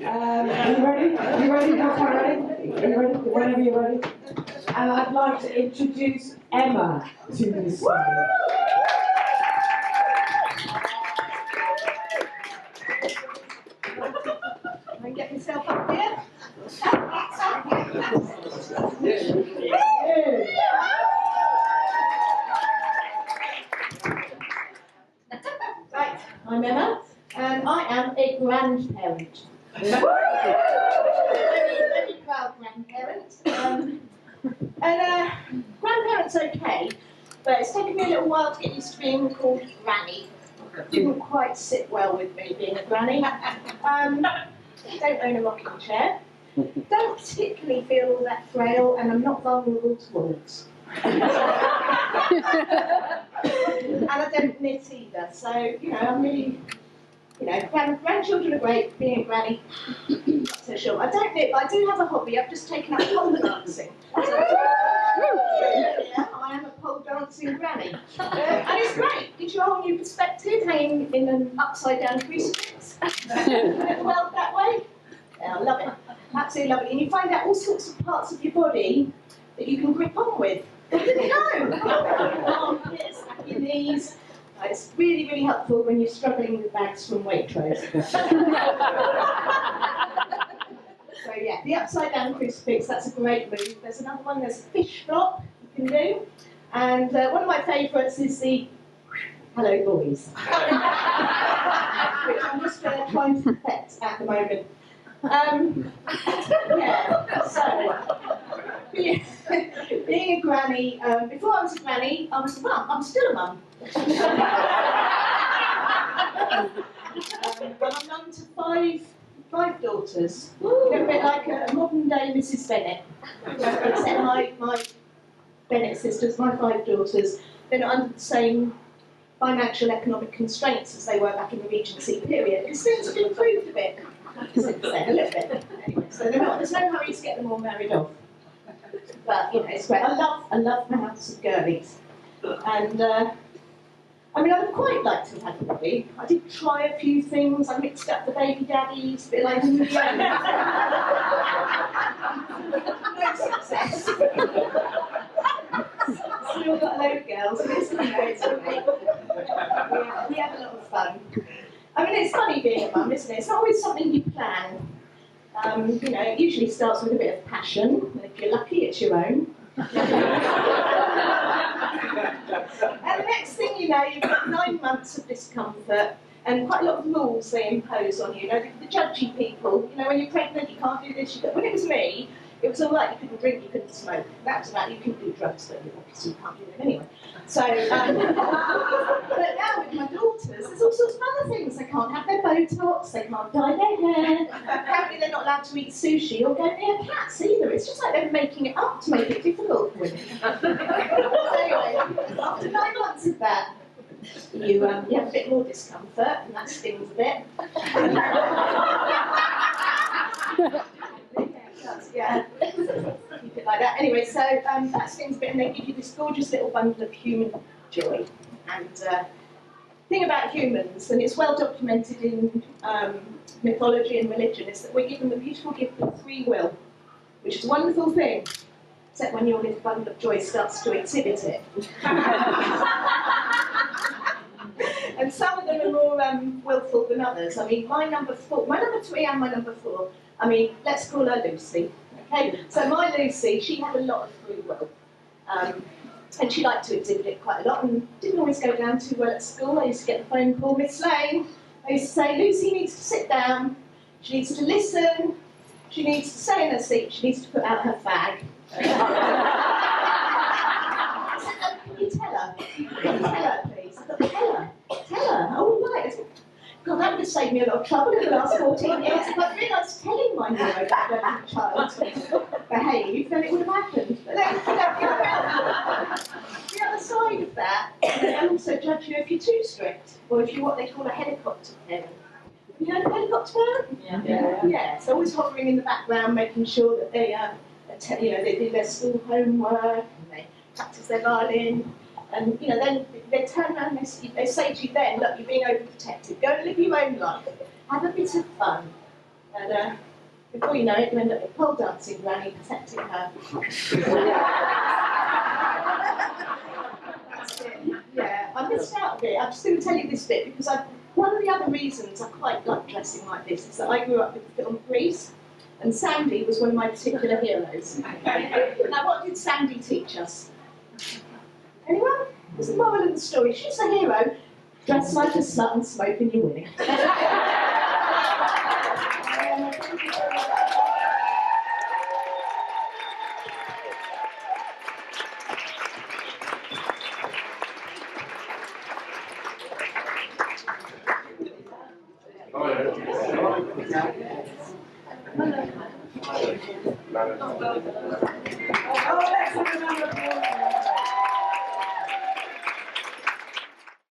Are you ready? Are you ready? Not quite ready? Are you ready? Whenever you're ready. And I'd like to introduce Emma to this stage. I get myself up here. Right, I'm Emma, and I am a grandparent. Very proud grandparent. Grandparent's okay, but it's taken me a little while to get used to being called granny. Didn't quite sit well with me being a granny. Don't own a rocking chair. Don't particularly feel all that frail, and I'm not vulnerable to wolves. And I don't knit either, so, you know, I'm really, you know, grandchildren are great, being a granny, not so sure. I don't knit, but I do have a hobby. I've just taken up pole dancing. Yeah, I am a pole dancing granny. And it's great. Gives you a whole new perspective, hanging in an upside down crucifix. Well, that way. Yeah, I love it. Absolutely love it. And you find out all sorts of parts of your body that you can grip on with. I didn't know. Armpits, your knees. It's really, really helpful when you're struggling with bags from Waitrose. So yeah, the upside down crucifix, that's a great move. There's another one, there's a fish flop you can do. And one of my favourites is the hello boys. Which I'm just trying to perfect at the moment. Yeah, so being a granny, before I was a granny, I was a mum. I'm still a mum. But I'm mum to five daughters. You know, a bit like a modern day Mrs. Bennett. Except my Bennett sisters, my 5 daughters, they're not under the same financial economic constraints as they were back in the Regency period. Because things have improved a bit. Since then, a little bit. Anyway, so there's no hurry to get them all married off. But you know, it's great. I love my house of girlies. And I mean, I would quite like to have had a hobby. I did try a few things. I mixed up the baby daddies, a bit like no success. Still got a load of girls. But it's nice. We have a lot of fun. I mean, it's funny being a mum, isn't it? It's not always something you plan. You know, it usually starts with a bit of passion, and if you're lucky, it's your own. And the next thing you know, you've got 9 months of discomfort, and quite a lot of rules they impose on you. You know, the judgy people. You know, when you're pregnant, you can't do this. When it was me, it was all right. You couldn't drink, you couldn't smoke. That was about it. You couldn't do drugs, but obviously you can't do them anyway. So, but now with my daughters, there's all sorts of other things. They can't have their Botox, they can't dye their hair. Apparently they're not allowed to eat sushi or go near cats either. It's just like they're making it up to make it difficult for women. Anyway, after 9 months of that, you have a bit more discomfort, and that stings a bit. Yeah, keep it like that. Anyway, so that stings a bit, and they give you this gorgeous little bundle of human joy. And the thing about humans, and it's well documented in mythology and religion, is that we're given the beautiful gift of free will, which is a wonderful thing, except when your little bundle of joy starts to exhibit it. And some of them are more willful than others. I mean, my number 3 and my number 4, I mean, let's call her Lucy. Okay, so my Lucy, she had a lot of free will. And she liked to exhibit it quite a lot and didn't always go down too well at school. I used to get the phone call, Miss Lane. I used to say, Lucy needs to sit down, she needs to listen, she needs to stay in her seat, she needs to put out her fag. I said, no, can you tell her? Can you tell her, please? I thought, tell her. Oh, right. God, that would have saved me a lot of trouble in the last 14 years. If I'd realised telling my neurodeveloping child to behave, then it would have happened. But then, the other side of that, they also judge you if you're too strict, or if you're what they call a helicopter parent. You know the helicopter parent? Yeah. So always hovering in the background, making sure that they, they do their school homework, and they practice their violin. And you know, then they turn around and they say to you then, look, you're being overprotected. Go and live your own life. Have a bit of fun. And before you know it, you end up with pole dancing granny protecting her. That's it. Yeah, I missed out a bit. I'm just going to tell you this bit because one of the other reasons I quite like dressing like this is that I grew up with the film Grease, and Sandy was one of my particular heroes. Now, what did Sandy teach us? Anyone? What's the moral of the story? She's a hero. Dress like a slut and smoke and you're winning. Oh, let's have another